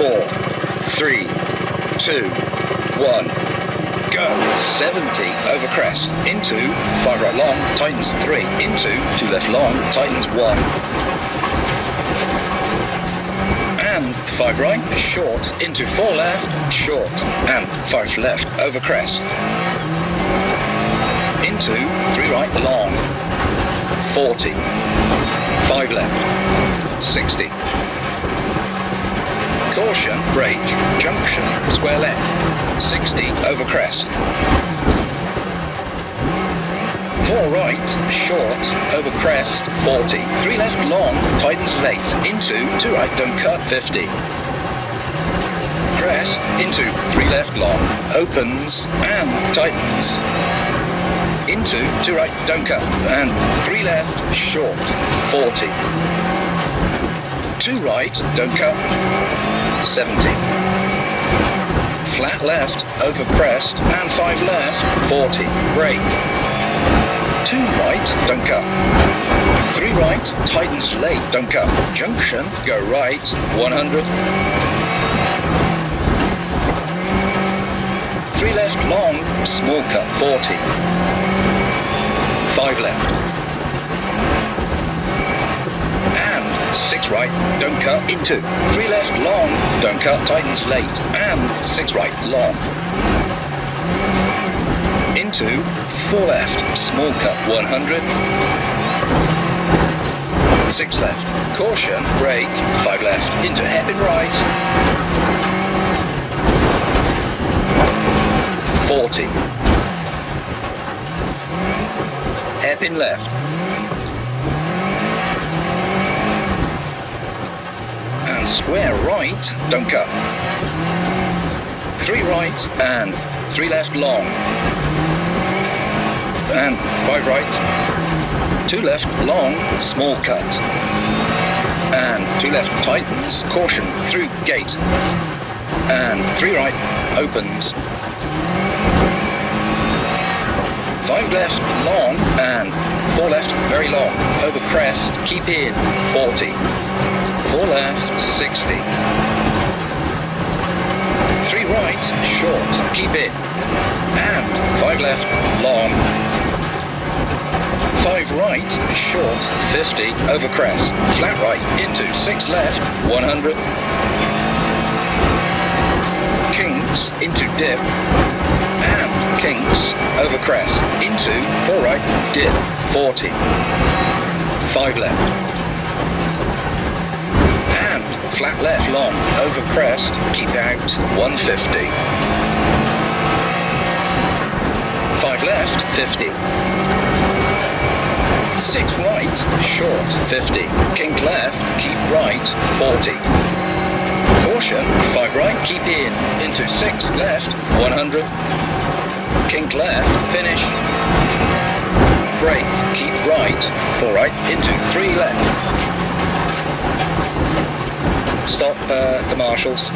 4, 3, 2, 1, go. 70 over crest, into 5 right long, tightens 3, into 2 left long, tightens 1. And 5 right, short, into 4 left, short, and 5 left over crest. Into 3 right, long, 40, 5 left, 60. Caution, brake, junction, square left, 60 over crest. 4 right, short, over crest, 40. 3 left long, tightens late, into 2 right, don't cut, 50. Crest, into 3 left long, opens, and tightens. Into 2 right, don't cut, and 3 left, short, 40. 2 right, don't cut, 70. Flat left, over crest, and 5 left, 40. Brake. 2 right, don't cut. 3 right, tightens late, don't cut. Junction, go right, 100. 3 left long, small cut, 40. 5 left. And 6 right, don't cut, into 3 left long, don't cut, tightens late, and 6 right, long. Into 4 left, small cut, 100. 6 left, caution, brake, 5 left, into hairpin right. 40. Hairpin left. And square right, don't cut. 3 right and 3 left long. And 5 right, 2 left long, small cut. And 2 left tightens, caution, through gate. And 3 right, opens. 5 left, long, and 4 left, very long, over crest, keep in, 40. 4 left, 60. 3 right, short, keep in. And 5 left, long. 5 right, short, 50, over crest, flat right, into 6 left, 100. Kinks, into dip, and kinks, over crest, into 4 right, dip, 40. 5 left. And flat left, long, over crest, keep out, 150. 5 left, 50. 6 right, short, 50. Kink left, keep right, 40. Caution, 5 right, keep in, into 6 left, 100. Kink left, finish. Brake, keep right, 4 right, into 3 left. Stop the marshals.